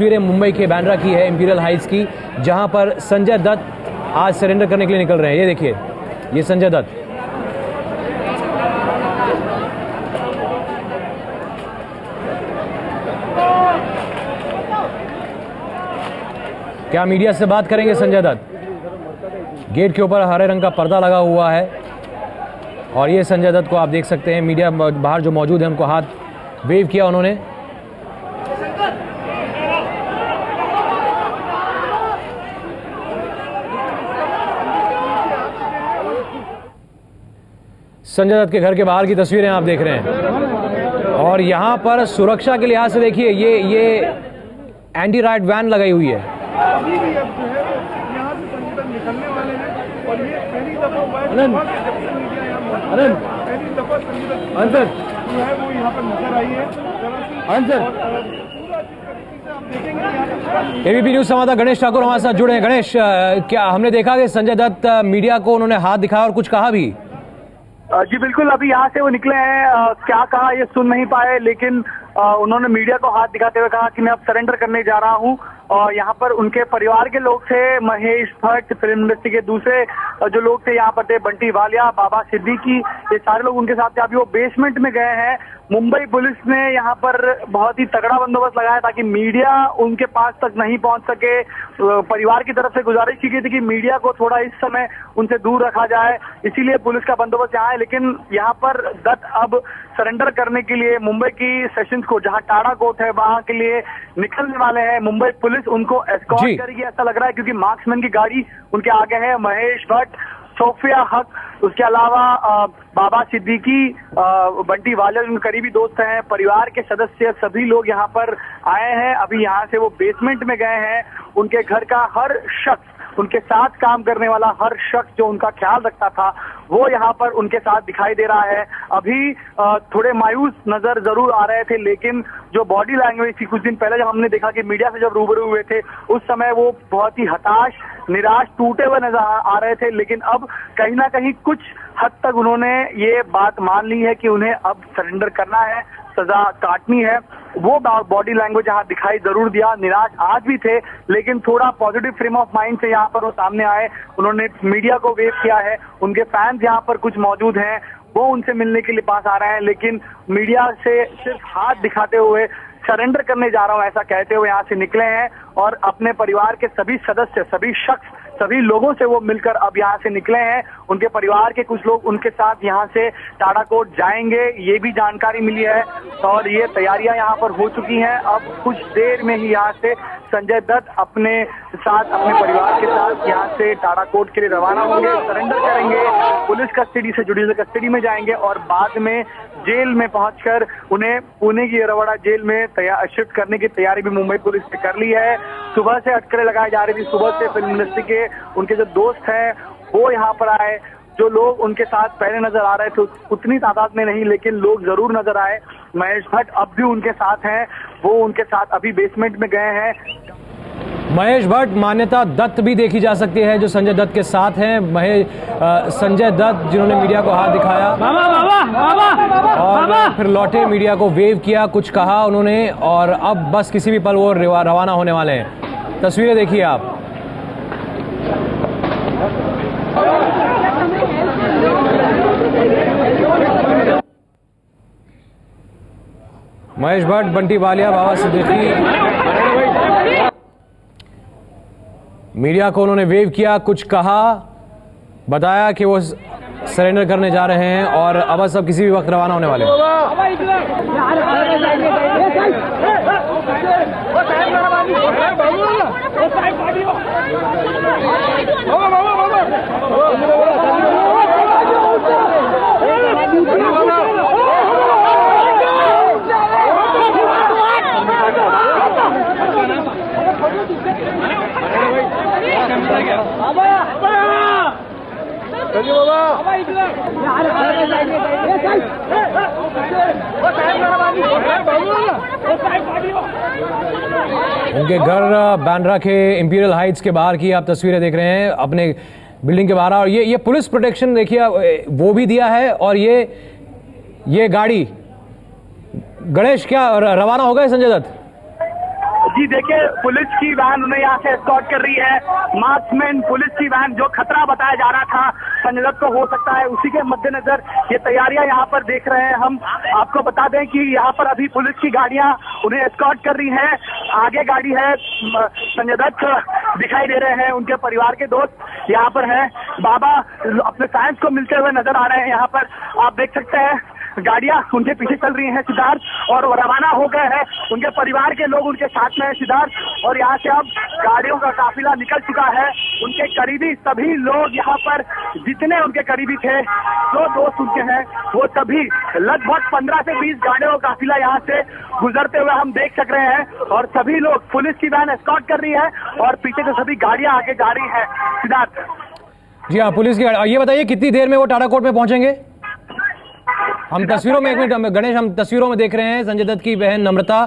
तस्वीरें मुंबई के बांद्रा की है, इंपीरियल हाइट्स की, जहां पर संजय दत्त आज सरेंडर करने के लिए निकल रहे हैं। ये देखिए, ये संजय दत्त। क्या मीडिया से बात करेंगे संजय दत्त? गेट के ऊपर हरे रंग का पर्दा लगा हुआ है और ये संजय दत्त को आप देख सकते हैं। मीडिया बाहर जो मौजूद है उनको हाथ वेव किया उन्होंने। संजय दत्त के घर के बाहर की तस्वीरें आप देख रहे हैं और यहाँ पर सुरक्षा के लिहाज से देखिए ये एंटी राइट वैन लगाई हुई है। अभी भी अब जो है यहाँ से संजय दत्त निकलने वाले हैं और ये पहली दफा हुआ है मीडिया यहाँ मौजूद है। पहली दफा संजय दत्त जो है वो यहाँ पर नजर आई है। एबीपी न्यूज संवाददाता गणेश ठाकुर हमारे साथ जुड़े हैं। गणेश, क्या हमने देखा कि संजय दत्त मीडिया को उन्होंने हाथ दिखाया और कुछ कहा भी? जी बिल्कुल, अभी यहाँ से वो निकले हैं। क्या कहा ये सुन नहीं पाए, लेकिन उन्होंने मीडिया को हाथ दिखाते हुए कहा कि मैं अब सरेंडर करने जा रहा हूँ। और यहाँ पर उनके परिवार के लोग थे, महेश भट्ट, फिल्म इंडस्ट्री के दूसरे जो लोग थे यहाँ पर थे, बंटी वालिया, बाबा सिद्दीकी, ये सारे लोग उनके साथ थे। अभी वो बेसमेंट में गए हैं। मुंबई पुलिस ने यहाँ पर बहुत ही तगड़ा बंदोबस्त लगाया ताकि मीडिया उनके पास तक नहीं पहुंच सके। परिवार की तरफ से गुजारिश की गई थी कि मीडिया को थोड़ा इस समय उनसे दूर रखा जाए, इसीलिए पुलिस का बंदोबस्त यहाँ है। लेकिन यहाँ पर दत्त अब सरेंडर करने के लिए मुंबई की सेशंस कोर्ट, जहाँ टाडा कोर्ट है, वहां के लिए निकलने वाले हैं। मुंबई पुलिस उनको एस्कॉर्ट करेगी ऐसा लग रहा है, क्योंकि मार्क्समैन की गाड़ी उनके आगे है। महेश भट्ट, सोफिया हक, उसके अलावा बाबा सिद्दीकी, बंटी वालिया उनके करीबी दोस्त हैं, परिवार के सदस्य, सभी लोग यहाँ पर आए हैं। अभी यहाँ से वो बेसमेंट में गए हैं। उनके घर का हर शख्स, उनके साथ काम करने वाला हर शख्स जो उनका ख्याल रखता था, वो यहाँ पर उनके साथ दिखाई दे रहा है। अभी थोड़े मायूस नजर जरूर आ रहे थे, लेकिन जो बॉडी लैंग्वेज थी, कुछ दिन पहले जब हमने देखा कि मीडिया से जब रूबरू हुए थे, उस समय वो बहुत ही हताश, निराश, टूटे हुए नजर आ रहे थे। लेकिन अब कहीं ना कहीं कुछ हद तक उन्होंने ये बात मान ली है कि उन्हें अब सरेंडर करना है, सजा काटनी है। वो बॉडी लैंग्वेज यहाँ दिखाई जरूर दिया। निराश आज भी थे, लेकिन थोड़ा पॉजिटिव फ्रेम ऑफ माइंड से यहाँ पर वो सामने आए। उन्होंने मीडिया को वेव किया है। उनके फैंस यहाँ पर कुछ मौजूद हैं, वो उनसे मिलने के लिए पास आ रहे हैं, लेकिन मीडिया से सिर्फ हाथ दिखाते हुए सरेंडर करने जा रहा हूं ऐसा कहते हुए यहाँ से निकले हैं। और अपने परिवार के सभी सदस्य, सभी शख्स, सभी लोगों से वो मिलकर अब यहाँ से निकले हैं। उनके परिवार के कुछ लोग उनके साथ यहाँ से टाडा कोर्ट जाएंगे, ये भी जानकारी मिली है। और ये तैयारियां यहाँ पर हो चुकी हैं। अब कुछ देर में ही यहाँ से संजय दत्त अपने साथ, अपने परिवार के साथ यहाँ से टाडा कोर्ट के लिए रवाना होंगे, सरेंडर करेंगे, पुलिस कस्टडी से जुडिशियल कस्टडी में जाएंगे और बाद में जेल में पहुंचकर उन्हें पुणे की येरवड़ा जेल में शिफ्ट करने की तैयारी भी मुंबई पुलिस ने कर ली है। सुबह से अटकलें लगाई जा रही थी। सुबह से फिल्म इंडस्ट्री के उनके जो दोस्त हैं वो यहाँ पर आए। जो लोग उनके साथ पहले नजर आ रहे थे उतनी तादाद में नहीं, लेकिन लोग जरूर नजर आए। महेश भट्ट अब भी उनके साथ हैं, वो उनके साथ अभी बेसमेंट में गए हैं। महेश भट्ट, मान्यता दत्त भी देखी जा सकती है जो संजय दत्त के साथ हैं। संजय दत्त जिन्होंने मीडिया को हाथ दिखाया और फिर लौटे, मीडिया को वेव किया, कुछ कहा उन्होंने और अब बस किसी भी पल वो रवाना होने वाले हैं। तस्वीरें देखिए आप। महेश भट्ट, बंटी वालिया, बाबा सिद्दीकी, मीडिया को उन्होंने वेव किया, कुछ कहा, बताया कि वो सरेंडर करने जा रहे हैं और अब सब किसी भी वक्त रवाना होने वाले हैं। उनके घर बांद्रा के इंपीरियल हाइट्स के बाहर की आप तस्वीरें देख रहे हैं, अपने बिल्डिंग के बाहर। और ये पुलिस प्रोटेक्शन देखिए वो भी दिया है। और ये गाड़ी, गणेश, क्या रवाना हो गए संजय दत्त? जी देखिए, पुलिस की वैन उन्हें यहाँ से एस्कॉर्ट कर रही है। मार्क्समैन पुलिस की वैन जो खतरा बताया जा रहा था संजय दत्त को हो सकता है, उसी के मद्देनजर ये तैयारियां यहाँ पर देख रहे हैं हम। आपको बता दें कि यहाँ पर अभी पुलिस की गाड़ियां उन्हें एस्कॉर्ट कर रही हैं। आगे गाड़ी है, संजय दत्त दिखाई दे रहे हैं, उनके परिवार के दोस्त यहाँ पर हैं। बाबा अपने साइंस को मिलते हुए नजर आ रहे हैं। यहाँ पर आप देख सकते हैं गाड़ियां उनके पीछे चल रही हैं सिद्धार्थ, और रवाना हो गए हैं। उनके परिवार के लोग उनके साथ में है सिद्धार्थ, और यहाँ से अब गाड़ियों का काफिला निकल चुका है। उनके करीबी सभी लोग यहाँ पर, जितने उनके करीबी थे, जो दोस्त उनके हैं, वो सभी लगभग 15 से 20 गाड़ियों का काफिला यहाँ से गुजरते हुए हम देख सक रहे हैं। और सभी लोग, पुलिस की वैन एस्कॉर्ट कर रही है और पीछे से सभी गाड़ियां आगे जा रही है सिद्धार्थ। जी हाँ, पुलिस की गाड़ी। ये बताइए कितनी देर में वो टाटा कोर्ट में पहुंचेंगे? हम तस्वीरों में, एक मिनट गणेश, हम तस्वीरों में देख रहे हैं संजय दत्त की बहन नम्रता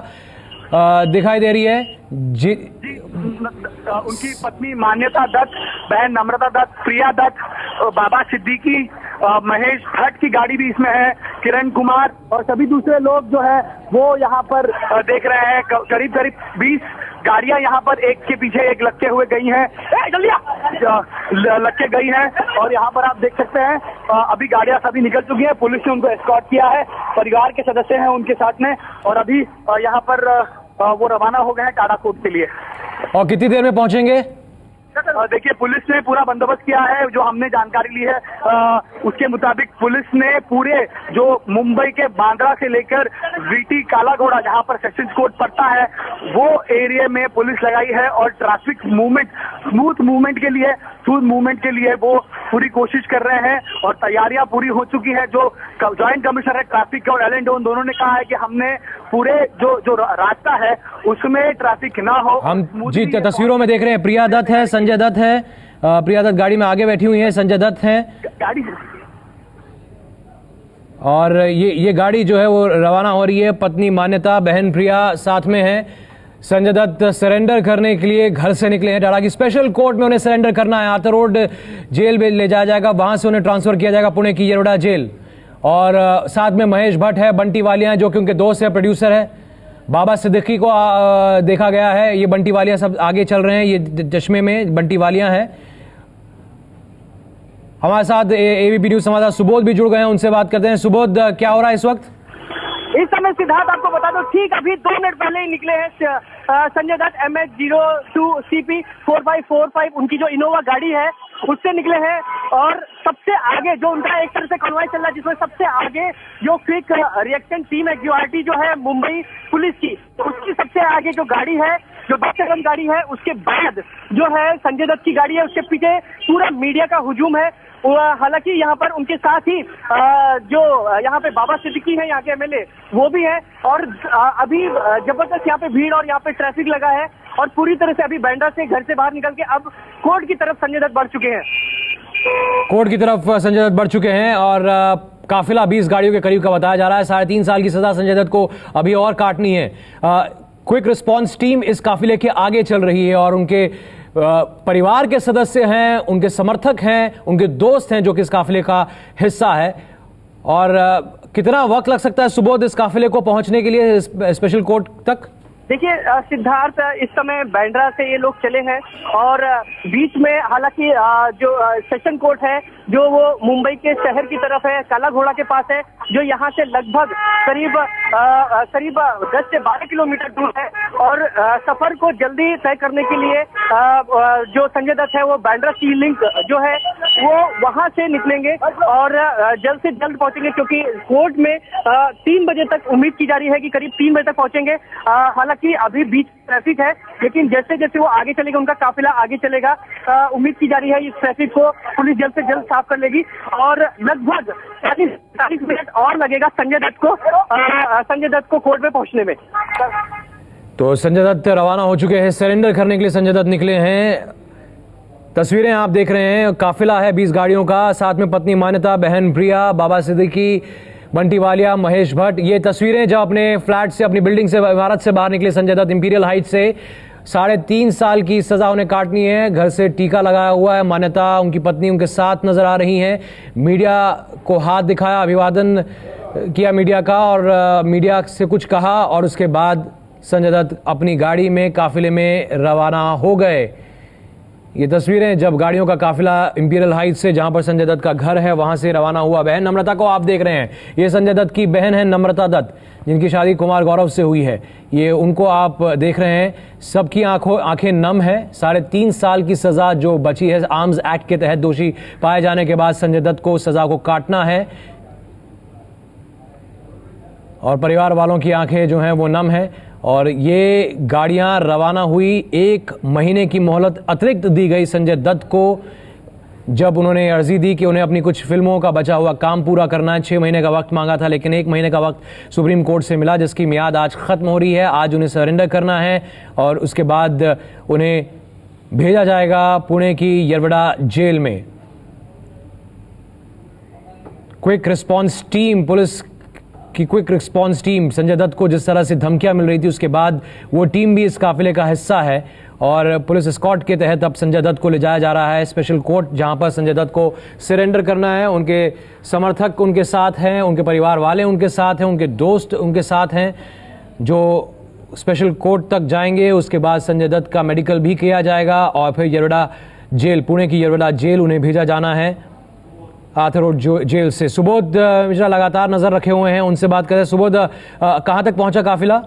दिखाई दे रही है जी। उनकी पत्नी मान्यता दत्त, बहन नम्रता दत्त, प्रिया दत्त, बाबा सिद्दीकी, महेश भट्ट की गाड़ी भी इसमें है, किरण कुमार और सभी दूसरे लोग जो है वो यहाँ पर देख रहे हैं। करीब करीब 20 गाड़ियां यहाँ पर एक के पीछे एक लगते हुए गई हैं, जल्दी लग के गई हैं। और यहाँ पर आप देख सकते हैं अभी गाड़ियां सभी निकल चुकी हैं। पुलिस ने उनको एस्कॉर्ट किया है, परिवार के सदस्य हैं उनके साथ में, और अभी यहाँ पर वो रवाना हो गए हैं टाटा कोर्ट के लिए। और कितनी देर में पहुंचेंगे? देखिए, पुलिस ने पूरा बंदोबस्त किया है। जो हमने जानकारी ली है उसके मुताबिक पुलिस ने पूरे जो मुंबई के बांद्रा से लेकर वीटी काला घोड़ा, जहां पर सेशंस कोर्ट पड़ता है, वो एरिया में पुलिस लगाई है। और ट्रैफिक मूवमेंट, स्मूथ मूवमेंट के लिए वो पूरी कोशिश कर रहे हैं और तैयारियां पूरी हो चुकी है। जो ज्वाइंट कमिश्नर है ट्रैफिक और एलन डोन, दोनों ने कहा है कि हमने पूरे जो रास्ता है उसमें ट्रैफिक ना हो। हम जी तस्वीरों में देख रहे हैं, प्रिया दत्त है, संजय दत्त है। प्रिया दत्त गाड़ी में आगे बैठी हुई है, संजय दत्त हैं गाड़ी, और ये गाड़ी जो है वो रवाना हो रही है। पत्नी मान्यता, बहन प्रिया साथ में है। संजय दत्त सरेंडर करने के लिए घर से निकले हैं। टाटा की स्पेशल कोर्ट में उन्हें सरेंडर करना है। आर्थर रोड जेल में ले जाया जाएगा, वहां से उन्हें ट्रांसफर किया जाएगा पुणे की येरोडा जेल। और साथ में महेश भट्ट है, बंटी वालिया है, जो कि उनके दोस्त है, प्रोड्यूसर है। बाबा सिद्दीकी को देखा गया है। ये बंटी वालिया सब आगे चल रहे हैं, ये चश्मे में बंटी वालिया हैं। हमारे साथ एबीपी न्यूज संवाददाता सुबोध भी जुड़ गए हैं, उनसे बात करते हैं। सुबोध, क्या हो रहा है इस वक्त? इस समय सिद्धार्थ आपको बता दो, ठीक अभी 2 मिनट पहले ही निकले हैं संजय दत्त MH02 CP 4545, उनकी जो इनोवा गाड़ी है उससे निकले हैं। और सबसे आगे जो उनका एक तरह से कॉन्वॉय चल रहा है, जिसमें सबसे आगे जो क्विक रिएक्शन टीम है QRT जो है मुंबई पुलिस की, तो उसकी सबसे आगे जो गाड़ी है, जो 10 से कम गाड़ी है, उसके बाद जो है संजय दत्त की गाड़ी है, उसके पीछे पूरा मीडिया का हुजूम है। हालांकि यहाँ पर उनके साथ ही जो यहाँ पे बाबा सिद्दीकी है, यहाँ के MLA, वो भी है। और अभी जबरदस्त यहाँ पे भीड़ और यहाँ पे ट्रैफिक लगा है, और पूरी तरह से अभी बांद्रा से घर से बाहर निकल के अब कोर्ट की तरफ संजय दत्त बढ़ चुके हैं। कोर्ट की तरफ संजय दत्त बढ़ चुके हैं, और काफिला 20 गाड़ियों के करीब का बताया जा रहा है। 3.5 साल की सजा संजय दत्त को अभी और काटनी है। क्विक रिस्पॉन्स टीम इस काफिले के आगे चल रही है, और उनके परिवार के सदस्य हैं, उनके समर्थक हैं, उनके दोस्त हैं, जो कि इस काफिले का हिस्सा है। और कितना वक्त लग सकता है सुबोध इस काफिले को पहुंचने के लिए स्पेशल कोर्ट तक? देखिए सिद्धार्थ, इस समय बांद्रा से ये लोग चले हैं, और बीच में हालांकि जो सेशन कोर्ट है जो वो मुंबई के शहर की तरफ है, काला घोड़ा के पास है, जो यहाँ से लगभग करीब 10 से 12 किलोमीटर दूर है। और सफर को जल्दी तय करने के लिए जो संजय दत्त है वो बांद्रा सी लिंक जो है वो वहां से निकलेंगे और जल्द से जल्द पहुंचेंगे, क्योंकि कोर्ट में 3 बजे तक उम्मीद की जा रही है कि करीब 3 बजे तक पहुंचेंगे। हालांकि अभी बीच ट्रैफिक है, लेकिन जैसे जैसे वो आगे चलेगा, उनका काफिला आगे चलेगा, उम्मीद की जा रही है इस ट्रैफिक को पुलिस जल्द से जल्द साफ कर लेगी। और लगभग 40 मिनट और लगेगा संजय दत्त को कोर्ट में पहुंचने में। तो संजय दत्त रवाना हो चुके हैं, सरेंडर करने के लिए संजय दत्त निकले हैं। तस्वीरें आप देख रहे हैं, काफिला है 20 गाड़ियों का, साथ में पत्नी मान्यता, बहन प्रिया, बाबा सिद्दीकी, बंटी वालिया, महेश भट्ट। ये तस्वीरें जब अपने फ्लैट से, अपनी बिल्डिंग से, इमारत से बाहर निकले संजय दत्त इंपीरियल हाइट से। 3.5 साल की सजा उन्हें काटनी है। घर से टीका लगाया हुआ है। मान्यता, उनकी पत्नी उनके साथ नजर आ रही हैं। मीडिया को हाथ दिखाया, अभिवादन किया मीडिया का, और मीडिया से कुछ कहा, और उसके बाद संजय दत्त अपनी गाड़ी में काफिले में रवाना हो गए। ये तस्वीरें जब गाड़ियों का काफिला इंपीरियल हाइट्स से, जहां पर संजय दत्त का घर है, वहां से रवाना हुआ। बहन नम्रता को आप देख रहे हैं, ये संजय दत्त की बहन है नम्रता दत्त, जिनकी शादी कुमार गौरव से हुई है। ये उनको आप देख रहे हैं, सबकी आंखें नम है। 3.5 साल की सजा जो बची है आर्म्स एक्ट के तहत दोषी पाए जाने के बाद संजय दत्त को सजा को काटना है, और परिवार वालों की आंखें जो हैं वो नम है। और ये गाड़ियां रवाना हुई, 1 महीने की मोहलत अतिरिक्त दी गई संजय दत्त को, जब उन्होंने अर्जी दी कि उन्हें अपनी कुछ फिल्मों का बचा हुआ काम पूरा करना है। 6 महीने का वक्त मांगा था, लेकिन 1 महीने का वक्त सुप्रीम कोर्ट से मिला, जिसकी मियाद आज खत्म हो रही है। आज उन्हें सरेंडर करना है और उसके बाद उन्हें भेजा जाएगा पुणे की यरवड़ा जेल में। क्विक रिस्पॉन्स टीम, पुलिस की quick response team, Sanjay Dutt को जिस तरह से धमकियां मिल रही थी, उसके बाद वो टीम भी इस काफिले का हिस्सा है। और पुलिस एस्कॉर्ट के तहत अब संजय दत्त को ले जाया जा रहा है स्पेशल कोर्ट, जहां पर संजय दत्त को सरेंडर करना है। उनके समर्थक उनके साथ हैं, उनके परिवार वाले उनके साथ हैं, उनके दोस्त उनके साथ हैं, जो स्पेशल कोर्ट तक जाएंगे। उसके बाद संजय दत्त का मेडिकल भी किया जाएगा और फिर यरवड़ा जेल, पुणे की यरवड़ा जेल उन्हें भेजा जाना है, आर्थर रोड जेल से। सुबोध मिश्रा लगातार नजर रखे हुए हैं, उनसे बात करें। सुबोध, कहां तक पहुंचा काफिला?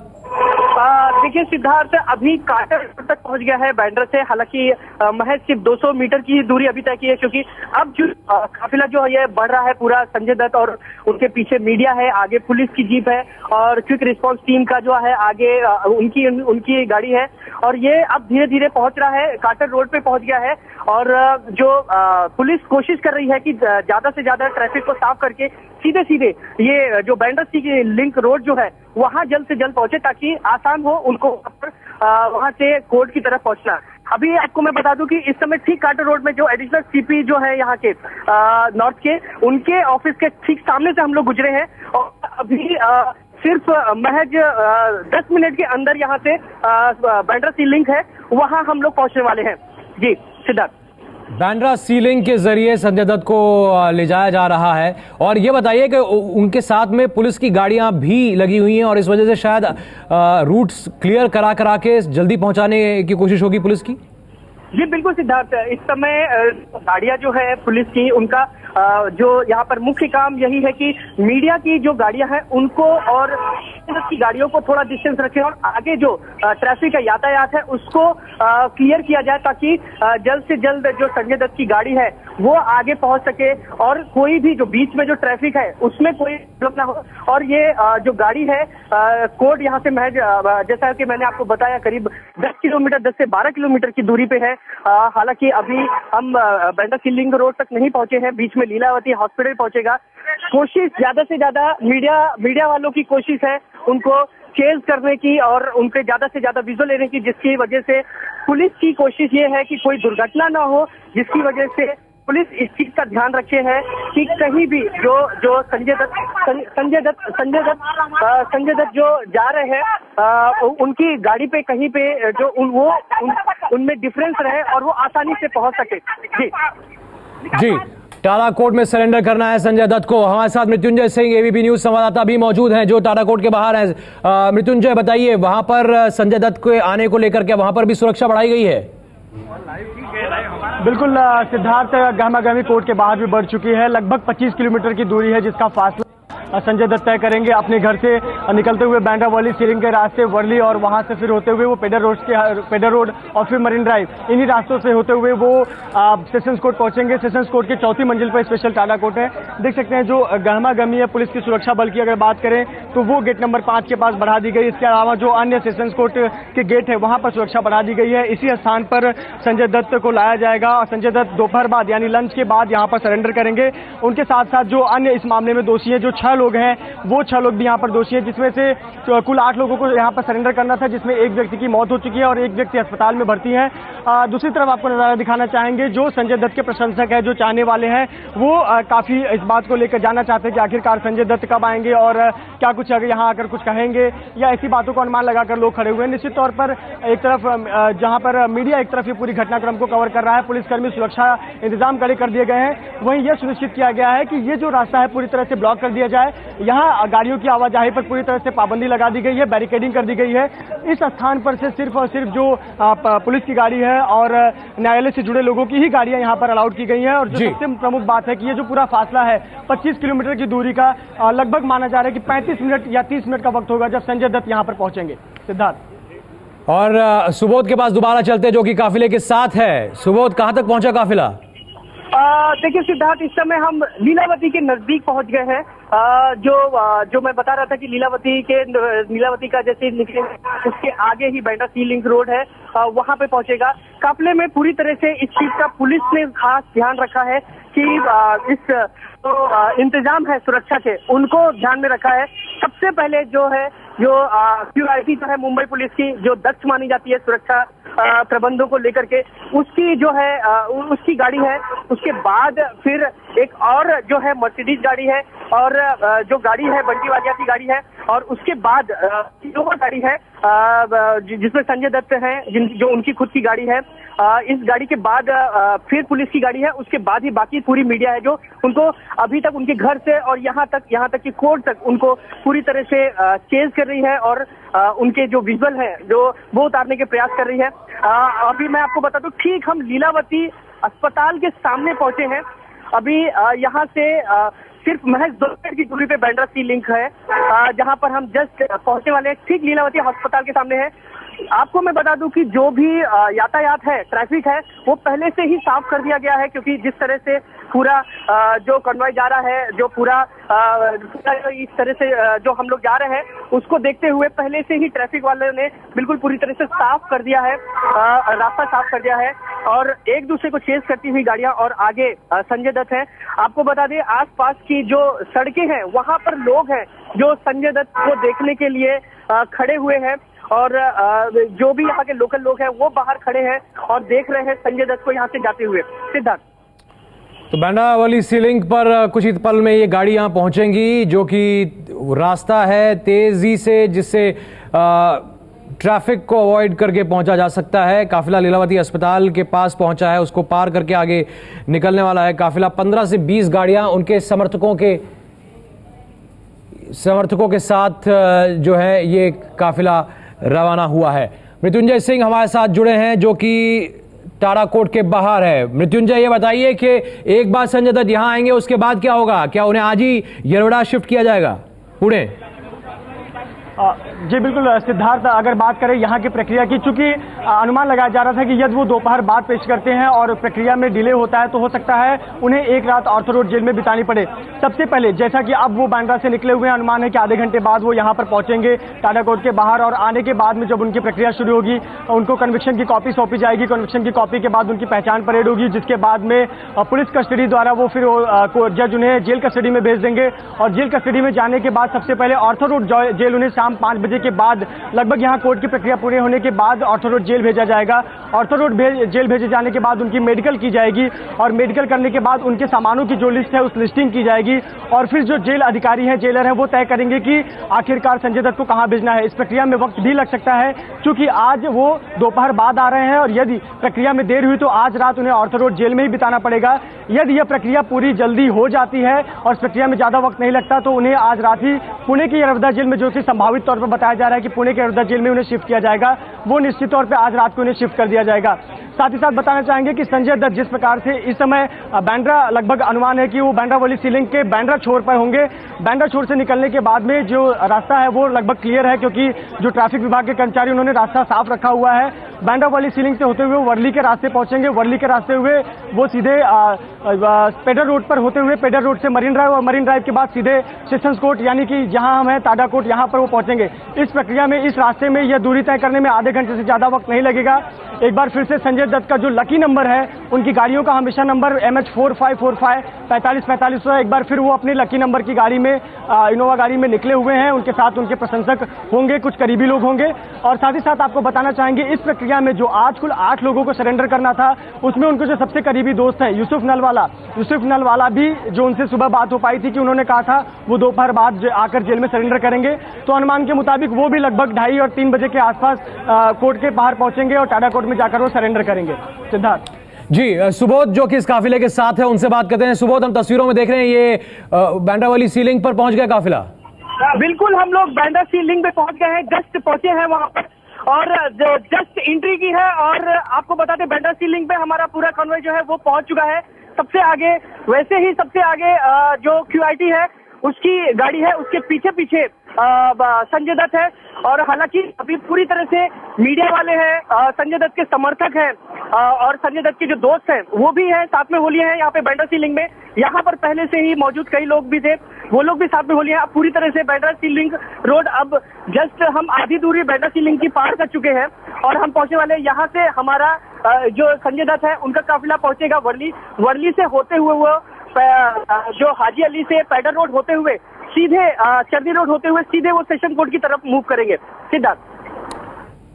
देखिए सिद्धार्थ, अभी काटर तक पहुंच गया है बांद्रा से। हालांकि महज सिर्फ 200 मीटर की दूरी अभी तय की है, क्योंकि अब जो काफिला जो है ये बढ़ रहा है पूरा। संजय दत्त और उनके पीछे मीडिया है, आगे पुलिस की जीप है और क्विक रिस्पॉन्स टीम का जो है आगे उनकी गाड़ी है, और ये अब धीरे धीरे पहुंच रहा है, काटर रोड पे पहुंच गया है। और जो पुलिस कोशिश कर रही है कि ज्यादा से ज्यादा ट्रैफिक को साफ करके सीधे सीधे ये जो बांद्रा की लिंक रोड जो है वहां जल्द से जल्द पहुंचे, ताकि आसान हो उनको वहां से कोर्ट की तरफ पहुंचना। अभी आपको मैं बता दूं कि इस समय ठीक काटर रोड में जो एडिशनल सीपी जो है यहाँ के नॉर्थ के, उनके ऑफिस के ठीक सामने से हम लोग गुजरे हैं, और अभी सिर्फ महज 10 मिनट के अंदर यहाँ से बांद्रा सी लिंक है, वहां हम लोग पहुंचने वाले हैं। जी सिद्धार्थ, बांद्रा सी लिंक के जरिए संजय दत्त को ले जाया जा रहा है। और ये बताइए कि उनके साथ में पुलिस की गाड़ियां भी लगी हुई हैं, और इस वजह से शायद रूट्स क्लियर करा के जल्दी पहुंचाने की कोशिश होगी पुलिस की। जी बिल्कुल सिद्धार्थ, इस समय गाड़ियां जो है पुलिस की, उनका जो यहाँ पर मुख्य काम यही है कि मीडिया की जो गाड़ियां हैं उनको और की गाड़ियों को थोड़ा डिस्टेंस रखें, और आगे जो ट्रैफिक का यातायात है उसको क्लियर किया जाए, ताकि जल्द से जल्द जो संजय दत्त की गाड़ी है वो आगे पहुंच सके, और कोई भी जो बीच में जो ट्रैफिक है उसमें कोई प्रॉब्लम ना हो। और ये जो गाड़ी है कोर्ट यहाँ से महज जैसा कि मैंने आपको बताया करीब 10 से 12 किलोमीटर की दूरी पे है। हालांकि अभी हम बांद्रा सी लिंक रोड तक नहीं पहुंचे हैं, बीच में लीलावती हॉस्पिटल पहुंचेगा। कोशिश ज्यादा से ज्यादा मीडिया वालों की कोशिश है उनको चेज करने की और उनके ज्यादा से ज्यादा विजुअल लेने की, जिसकी वजह से पुलिस की कोशिश ये है कि कोई दुर्घटना ना हो, जिसकी वजह से पुलिस इस चीज का ध्यान रखे है कि कहीं भी जो संजय दत्त जो जा रहे हैं उनकी गाड़ी पे कहीं पे जो उनमें डिफरेंस रहे और वो आसानी से पहुंच सके। जी टाटा कोर्ट में सरेंडर करना है संजय दत्त को। हमारे साथ मृत्युंजय सिंह एबीपी न्यूज संवाददाता भी मौजूद हैं, जो टाटा कोर्ट के बाहर हैं। मृत्युंजय, बताइए, वहां पर संजय दत्त के आने को लेकर के वहां पर भी सुरक्षा बढ़ाई गई है? बिल्कुल सिद्धार्थ, गहमागहमी कोर्ट के बाहर भी बढ़ चुकी है। लगभग 25 किलोमीटर की दूरी है जिसका फासला संजय दत्त तय करेंगे अपने घर से निकलते हुए बांद्रा वाली सीलिंग के रास्ते वर्ली, और वहां से फिर होते हुए वो पेडर रोड और फिर मरीन ड्राइव, इन्हीं रास्तों से होते हुए वो सेशंस कोर्ट पहुंचेंगे। सेशंस कोर्ट की 4थी मंजिल पर स्पेशल टाटा कोर्ट है। देख सकते हैं जो गहमागहमी है पुलिस की सुरक्षा बल की अगर बात करें तो वो गेट नंबर 5 के पास बढ़ा दी गई। इसके अलावा जो अन्य सेशंस कोर्ट के गेट है वहां पर सुरक्षा बढ़ा दी गई है। इसी स्थान पर संजय दत्त को लाया जाएगा और संजय दत्त दोपहर बाद यानी लंच के बाद यहाँ पर सरेंडर करेंगे। उनके साथ साथ जो अन्य इस मामले में दोषी है, जो 6 लोग हैं, वो 6 लोग भी यहाँ पर दोषी हैं, जिसमें से कुल 8 लोगों को यहाँ पर सरेंडर करना था, जिसमें एक व्यक्ति की मौत हो चुकी है और एक व्यक्ति अस्पताल में भर्ती है। दूसरी तरफ आपको नजारा दिखाना चाहेंगे, जो संजय दत्त के प्रशंसक है, जो चाहने वाले हैं, वो काफी इस बात को लेकर जानना चाहते हैं कि आखिरकार संजय दत्त कब आएंगे और क्या कुछ यहाँ आकर कुछ कहेंगे, या ऐसी बातों को अनुमान लगाकर लोग खड़े हुए हैं। निश्चित तौर पर एक तरफ जहां पर मीडिया एक तरफ ये पूरी घटनाक्रम को कवर कर रहा है, पुलिसकर्मी सुरक्षा इंतजाम कड़े कर दिए गए हैं, वहीं यह सुनिश्चित किया गया है कि ये जो रास्ता है पूरी तरह से ब्लॉक कर दिया जाए है। यहाँ गाड़ियों की आवाजाही पर पूरी तरह से पाबंदी लगा दी गई है, बैरिकेडिंग कर दी गई है। इस स्थान पर से सिर्फ और सिर्फ जो पुलिस की गाड़ी है और न्यायालय से जुड़े लोगों की ही गाड़ियां यहाँ पर अलाउड की गई हैं। और जो सबसे प्रमुख बात है कि ये जो पूरा फासला है 25 किलोमीटर की दूरी का, लगभग माना जा रहा है कि 35 मिनट या 30 मिनट का वक्त होगा जब संजय दत्त यहाँ पर पहुंचेंगे। सिद्धार्थ और सुबोध के पास दोबारा चलते जो कि काफिले के साथ है। सुबोध, कहां तक पहुंचा काफिला? देखिए सिद्धार्थ, इस समय हम लीलावती के नजदीक पहुंच गए हैं। जो मैं बता रहा था कि लीलावती का जैसे निकले उसके आगे ही बांद्रा सी लिंक रोड है, वहां पे पहुंचेगा। काफिले में पूरी तरह से इस चीज का पुलिस ने खास ध्यान रखा है कि इस इंतजाम है सुरक्षा के, उनको ध्यान में रखा है। सबसे पहले जो सिक्योरिटी जो है मुंबई पुलिस की, जो दक्ष मानी जाती है सुरक्षा प्रबंधों को लेकर के, उसकी जो है उसकी गाड़ी है। उसके बाद फिर एक और जो है मर्सिडीज गाड़ी है, और जो गाड़ी है बंटी वालिया की गाड़ी है, और उसके बाद इनोवा गाड़ी है जिसमें संजय दत्त है, जो उनकी खुद की गाड़ी है। इस गाड़ी के बाद फिर पुलिस की गाड़ी है। उसके बाद ही बाकी पूरी मीडिया है जो उनको अभी तक उनके घर से और यहाँ तक कि कोर्ट तक उनको पूरी तरह से चेज कर रही है, और उनके जो विजुअल है जो वो उतारने के प्रयास कर रही है। अभी मैं आपको बता दूं, ठीक हम लीलावती अस्पताल के सामने पहुंचे हैं। अभी यहाँ से सिर्फ महज 2 मिनट की दूरी पे बांद्रा सी लिंक है, जहां पर हम जस्ट पहुंचने वाले हैं। ठीक लीलावती अस्पताल के सामने है। आपको मैं बता दूं कि जो भी यातायात है, ट्रैफिक है, वो पहले से ही साफ कर दिया गया है, क्योंकि जिस तरह से पूरा जो कन्वॉय जा रहा है, जो पूरा इस तरह से जो हम लोग जा रहे हैं, उसको देखते हुए पहले से ही ट्रैफिक वाले ने बिल्कुल पूरी तरह से साफ कर दिया है, रास्ता साफ कर दिया है, और एक दूसरे को चेस करती हुई गाड़ियां। और आगे संजय दत्त है। आपको बता दें, आसपास की जो सड़कें हैं वहां पर लोग हैं जो संजय दत्त को देखने के लिए खड़े हुए हैं, और जो भी यहाँ के लोकल लोग हैं वो बाहर खड़े हैं और देख रहे हैं संजय दत्त को यहाँ से जाते हुए। सिद्धार्थ, तो बांद्रा वाली सी लिंक पर कुछ ही पल में ये गाड़ी यहाँ पहुंचेंगी, जो कि रास्ता है तेजी से जिससे ट्रैफिक को अवॉइड करके पहुंचा जा सकता है। काफिला लीलावती अस्पताल के पास पहुंचा है, उसको पार करके आगे निकलने वाला है काफिला। 15 से 20 गाड़ियां उनके समर्थकों के साथ जो है ये काफिला रवाना हुआ है। मृत्युंजय सिंह हमारे साथ जुड़े हैं जो कि टाटा कोर्ट के बाहर है। मृत्युंजय, ये बताइए कि एक बार संजय दत्त यहां आएंगे उसके बाद क्या होगा? क्या उन्हें आज ही येरवडा शिफ्ट किया जाएगा पुणे? जी बिल्कुल सिद्धार्थ, अगर बात करें यहाँ की प्रक्रिया की, चूंकि अनुमान लगाया जा रहा था कि यदि वो दोपहर बाद पेश करते हैं और प्रक्रिया में डिले होता है तो हो सकता है उन्हें एक रात ऑर्थर रोड जेल में बितानी पड़े। सबसे पहले जैसा कि अब वो बांद्रा से निकले हुए हैं, अनुमान है कि आधे घंटे बाद वो यहाँ पर पहुंचेंगे टाटा कोर्ट के बाहर, और आने के बाद में जब उनकी प्रक्रिया शुरू होगी उनको कन्विक्शन की कॉपी सौंपी जाएगी। कन्विक्शन की कॉपी के बाद उनकी पहचान परेड होगी, जिसके बाद में पुलिस कस्टडी द्वारा वो फिर जज उन्हें जेल कस्टडी में भेज देंगे, और जेल कस्टडी में जाने के बाद सबसे पहले ऑर्थर रोड जेल उन्हें शाम 5 बजे के बाद लगभग यहाँ कोर्ट की प्रक्रिया पूरी होने के बाद ऑर्थर रोड जेल भेजा जाएगा। ऑर्थर रोड जेल भेजे जाने के बाद उनकी मेडिकल की जाएगी, और मेडिकल करने के बाद उनके सामानों की जो लिस्ट है उस लिस्टिंग की जाएगी, और फिर जो जेल अधिकारी हैं, जेलर हैं, वो तय करेंगे कि आखिरकार संजय दत्त को कहां भेजना है। इस प्रक्रिया में वक्त भी लग सकता है, क्योंकि आज वो दोपहर बाद आ रहे हैं, और यदि प्रक्रिया में देर हुई तो आज रात उन्हें ऑर्थर रोड जेल में ही बिताना पड़ेगा। यदि यह प्रक्रिया पूरी जल्दी हो जाती है और इस प्रक्रिया में ज्यादा वक्त नहीं लगता तो उन्हें आज रात ही पुणे की येरवडा जेल में, जो कि संभावित तौर पर बताया जा रहा है कि पुणे के येरवडा जेल में उन्हें शिफ्ट किया जाएगा, वो निश्चित तौर पर आज रात को उन्हें शिफ्ट कर दिया जाएगा। साथ ही साथ बताना चाहेंगे कि संजय दत्त जिस प्रकार से इस समय बांद्रा, लगभग अनुमान है कि वो बांद्रा वाली सी लिंक के बांद्रा छोर पर होंगे। बांद्रा छोर से निकलने के बाद में जो रास्ता है वो लगभग क्लियर है, क्योंकि जो ट्रैफिक विभाग के कर्मचारी उन्होंने रास्ता साफ रखा हुआ है। बांद्रा वाली सी लिंक से होते हुए वर्ली के रास्ते पहुंचेंगे। वर्ली के रास्ते हुए वो सीधे पेडर रोड पर होते हुए पेडर रोड से मरीन ड्राइव, और मरीन ड्राइव के बाद सीधे सेशंस कोर्ट, यानी कि जहां हम हैं टाटा कोर्ट, यहां पर वो पहुंचेंगे। इस प्रक्रिया में, इस रास्ते में यह दूरी तय करने में आधे घंटे से ज्यादा वक्त नहीं लगेगा। एक बार फिर से संजय दत्त का जो लकी नंबर है, उनकी गाड़ियों का हमेशा नंबर MH4545 4545 है। एक बार फिर वो अपने लकी नंबर की गाड़ी में, इनोवा गाड़ी में निकले हुए हैं। उनके साथ उनके प्रशंसक होंगे, कुछ करीबी लोग होंगे, और साथ ही साथ आपको बताना चाहेंगे इस प्रक्रिया में जो आज कुल 8 लोगों को सरेंडर करना था, उसमें उनके जो सबसे करीबी दोस्त हैं यूसुफ नलवाला भी, जो उनसे सुबह बात हो पाई थी कि उन्होंने कहा था वो दोपहर बाद आकर जेल में सरेंडर करेंगे, तो अनुमान के मुताबिक वो भी लगभग 2:30 और 3 बजे के आसपास कोर्ट के बाहर पहुंचेंगे और टाटा कोर्ट में जाकर वो सरेंडर करेंगे। सिद्धार्थ, जी सुबोध जो कि इस काफिले के साथ है उनसे बात करते हैं। सुबोध, हम तस्वीरों में देख रहे हैं ये बांद्रा वाली सी लिंक पर पहुंच गया काफिला। बिल्कुल, हम लोग बांद्रा सी लिंक पे पहुंच गए हैं, जस्ट पहुंचे हैं वहां पर और जस्ट एंट्री की है। और आपको बताते बांद्रा सी लिंक पे हमारा पूरा कॉन्वॉय जो है वो पहुंच चुका है सबसे आगे। वैसे ही सबसे आगे जो QIT है उसकी गाड़ी है, उसके पीछे पीछे संजय दत्त है। और हालांकि अभी पूरी तरह से मीडिया वाले हैं, संजय दत्त के समर्थक हैं और संजय दत्त के जो दोस्त हैं वो भी हैं, साथ में होली है यहाँ पे बांद्रा सी लिंक में। यहाँ पर पहले से ही मौजूद कई लोग भी थे, वो लोग भी साथ में होली है। अब पूरी तरह से बांद्रा सी लिंक रोड, अब जस्ट हम आधी दूरी बांद्रा सी लिंक की पार कर चुके हैं और हम पहुंचने वाले हैं। यहाँ से हमारा जो संजय दत्त है उनका काफिला पहुंचेगा वर्ली। वर्ली से होते हुए वो जो हाजी अली से पैडर रोड होते हुए सीधे चरनी रोड होते हुए सीधे वो सेशन कोर्ट की तरफ मूव करेंगे। सिद्धार्थ,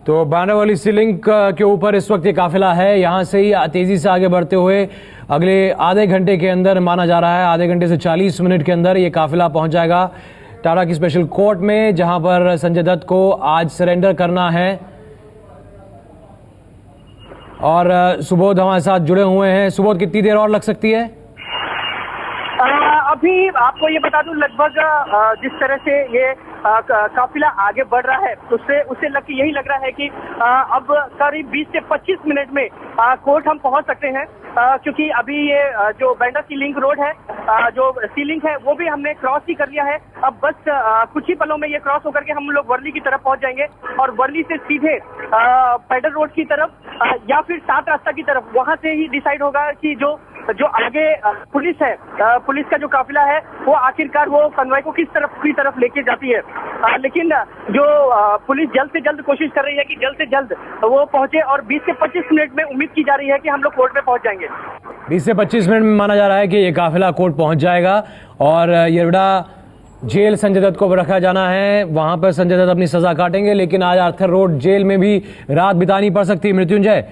तो बांद्रा वाली सी लिंक के ऊपर इस वक्त ये काफिला है, यहां से ही तेजी से आगे बढ़ते हुए अगले आधे घंटे के अंदर माना जा रहा है, आधे घंटे से 40 मिनट के अंदर ये काफिला पहुंच जाएगा टाटा की स्पेशल कोर्ट में, जहां पर संजय दत्त को आज सरेंडर करना है। और सुबोध हमारे साथ जुड़े हुए हैं। सुबोध, कितनी देर और लग सकती है? अभी आपको ये बता दूं, लगभग जिस तरह से ये काफिला आगे बढ़ रहा है उससे यही लग रहा है कि अब करीब 20 से 25 मिनट में कोर्ट हम पहुंच सकते हैं, क्योंकि अभी ये जो बांद्रा सी लिंक रोड है, जो सी लिंक है वो भी हमने क्रॉस ही कर लिया है। अब बस कुछ ही पलों में ये क्रॉस होकर के हम लोग वर्ली की तरफ पहुंच जाएंगे और वर्ली से सीधे पैडल रोड की तरफ या फिर 7 रास्ता की तरफ, वहां से ही डिसाइड होगा कि जो आगे पुलिस है, पुलिस का जो काफिला है वो आखिरकार वो कन्वॉय को किस तरफ की तरफ लेके जाती है। लेकिन जो पुलिस जल्द से जल्द कोशिश कर रही है कि जल्द से जल्द वो पहुंचे और 20 से 25 मिनट में उम्मीद की जा रही है कि हम लोग कोर्ट में पहुंच जाएंगे। 20 से 25 मिनट में माना जा रहा है कि ये काफिला कोर्ट पहुंच जाएगा और येरवडा जेल संजय दत्त को रखा जाना है, वहां पर संजय दत्त अपनी सजा काटेंगे। लेकिन आज आर्थर रोड जेल में भी रात बितानी पड़ सकती है। मृत्युंजय,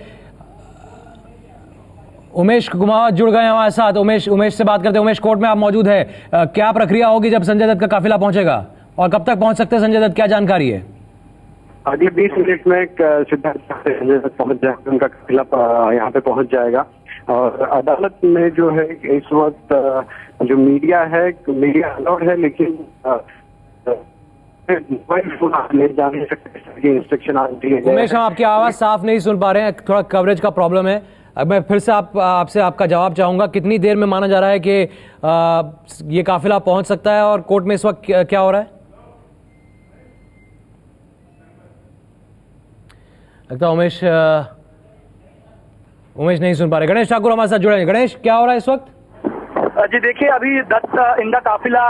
उमेश कुमार जुड़ गए हमारे साथ। उमेश से बात करते हैं। उमेश, कोर्ट में आप मौजूद है, क्या प्रक्रिया होगी जब संजय दत्त का काफिला पहुंचेगा और कब तक पहुंच सकते हैं संजय दत्त, क्या जानकारी है? अगले 20 मिनट में सिद्धार्थ संजय दत्त पहुंच जाएगा, उनका काफिला यहाँ पे पहुंच जाएगा। और अदालत में जो है इस वक्त जो मीडिया अलाउड है, लेकिन मोबाइल फोन ले जा नहीं सकते, इंस्ट्रक्शन आती है। उमेश, हम आपकी आवाज साफ नहीं सुन पा रहे हैं, थोड़ा कवरेज का प्रॉब्लम है। अब मैं फिर से आपसे आपका जवाब चाहूंगा, कितनी देर में माना जा रहा है कि ये काफिला पहुंच सकता है और कोर्ट में इस वक्त क्या हो रहा है? लगता है उमेश नहीं सुन पा रहे। गणेश ठाकुर हमारे साथ जुड़े हैं। गणेश, क्या हो रहा है इस वक्त? जी देखिए, अभी दत्त इनका काफिला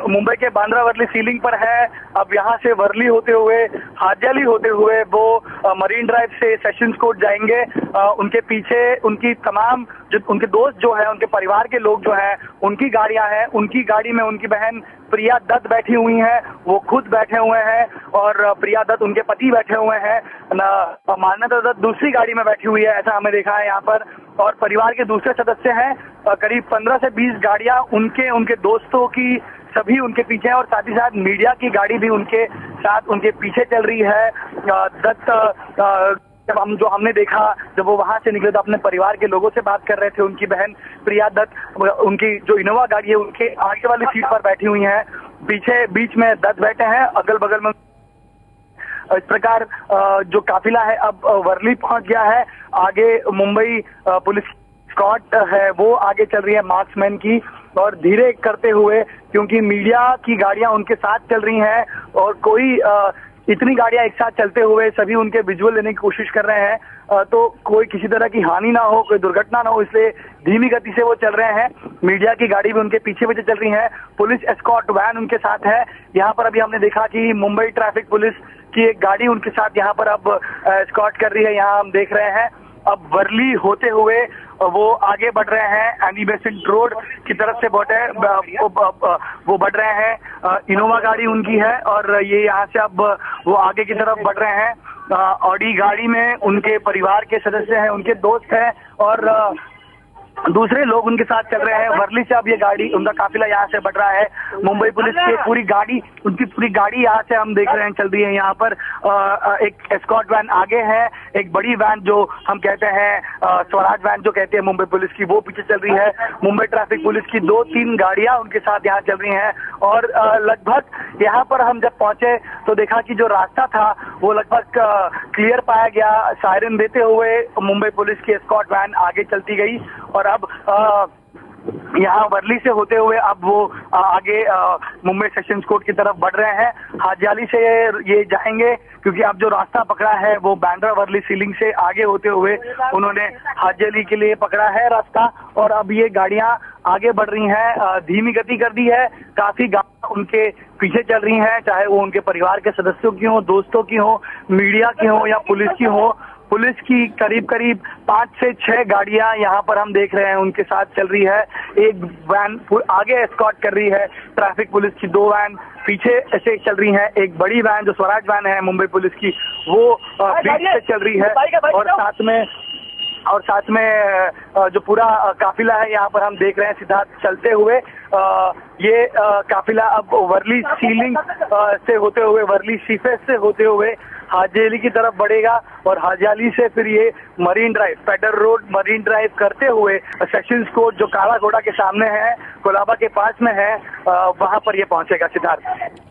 मुंबई के बांद्रा वर्ली सी लिंक पर है। अब यहाँ से वर्ली होते हुए, हाजियाली होते हुए वो मरीन ड्राइव से सेशंस कोर्ट जाएंगे। उनके पीछे उनकी तमाम जो उनके दोस्त जो है, उनके परिवार के लोग जो हैं, उनकी गाड़ियां हैं। उनकी गाड़ी में उनकी बहन प्रिया दत्त बैठी हुई हैं, वो खुद बैठे हुए हैं और प्रिया दत्त उनके पति बैठे हुए हैं। मान्यता दत्त दूसरी गाड़ी में बैठी हुई है, ऐसा हमें देखा है यहाँ पर। और परिवार के दूसरे सदस्य हैं, करीब 15 से 20 गाड़ियां उनके दोस्तों की सभी उनके पीछे हैं और साथ ही साथ मीडिया की गाड़ी भी उनके साथ उनके पीछे चल रही है। दत्त जब हमने देखा, जब वो वहां से निकले तो अपने परिवार के लोगों से बात कर रहे थे। उनकी बहन प्रिया दत्त उनकी जो इनोवा गाड़ी है उनके आगे वाली सीट पर बैठी हुई हैं, पीछे बीच में दत्त बैठे हैं, अगल बगल में। इस प्रकार जो काफिला है अब वर्ली पहुंच गया है। आगे मुंबई पुलिस स्क्वाड है वो आगे चल रही है मार्क्समैन की, और धीरे करते हुए, क्योंकि मीडिया की गाड़ियां उनके साथ चल रही हैं और कोई इतनी गाड़ियां एक साथ चलते हुए सभी उनके विजुअल लेने की कोशिश कर रहे हैं, तो कोई किसी तरह की हानि ना हो, कोई दुर्घटना ना हो, इसलिए धीमी गति से वो चल रहे हैं। मीडिया की गाड़ी भी उनके पीछे पीछे चल रही है। पुलिस एस्कॉर्ट वैन उनके साथ है। यहाँ पर अभी हमने देखा कि मुंबई ट्रैफिक पुलिस की एक गाड़ी उनके साथ यहाँ पर अब एस्कॉर्ट कर रही है। यहाँ हम देख रहे हैं अब वर्ली होते हुए वो आगे बढ़ रहे हैं, एनी बेसेंट रोड की तरफ से वो बढ़ रहे हैं। इनोवा गाड़ी उनकी है और ये यहाँ से अब वो आगे की तरफ बढ़ रहे हैं। ऑडी गाड़ी में उनके परिवार के सदस्य हैं, उनके दोस्त हैं और दूसरे लोग उनके साथ चल रहे हैं। वर्ली से अब ये गाड़ी, उनका काफिला यहाँ से बढ़ रहा है। मुंबई पुलिस की पूरी गाड़ी, उनकी पूरी गाड़ी यहाँ से हम देख रहे हैं चल रही है। यहाँ पर एक एस्कॉर्ट वैन आगे है, एक बड़ी वैन जो हम कहते हैं स्वराज वैन जो कहते हैं मुंबई पुलिस की, वो पीछे चल रही है। मुंबई ट्रैफिक पुलिस की 2-3 गाड़ियां उनके साथ यहाँ चल रही हैं। और लगभग यहाँ पर हम जब पहुंचे तो देखा कि जो रास्ता था वो लगभग क्लियर पाया गया। सायरन देते हुए मुंबई पुलिस की एस्कॉर्ट वैन आगे चलती गई और अब यहाँ वर्ली से होते हुए अब वो आगे मुंबई सेशंस कोर्ट की तरफ बढ़ रहे हैं। हाजियाली से ये जाएंगे क्योंकि अब जो रास्ता पकड़ा है वो बांद्रा वर्ली सीलिंग से आगे होते हुए उन्होंने हाजियाली के लिए पकड़ा है रास्ता। और अब ये गाड़ियां आगे बढ़ रही हैं, धीमी गति कर दी है। काफी गाड़ियां उनके पीछे चल रही हैं, चाहे वो उनके परिवार के सदस्यों की हो, दोस्तों की हो, मीडिया की हो या पुलिस की हो। पुलिस की करीब 5 से 6 गाड़ियां यहाँ पर हम देख रहे हैं उनके साथ चल रही है। एक वैन आगे एस्कॉर्ट कर रही है, ट्रैफिक पुलिस की 2 वैन पीछे ऐसे चल रही हैं। एक बड़ी वैन जो स्वराज वैन है मुंबई पुलिस की, वो बीच से चल रही है। और साथ में जो पूरा काफिला है यहाँ पर हम देख रहे हैं सिद्धार्थ चलते हुए। ये काफिला अब वर्ली सीलिंग से होते हुए, वर्ली सीफेस से होते हुए हाजियाली की तरफ बढ़ेगा और हाजियाली से फिर ये marine drive, federal road marine drive करते हुए सेशंस कोर्ट जो काला घोड़ा के सामने है, कोलाबा के पास में है, वहां पर ये पहुंचेगा। सिद्धार्थ।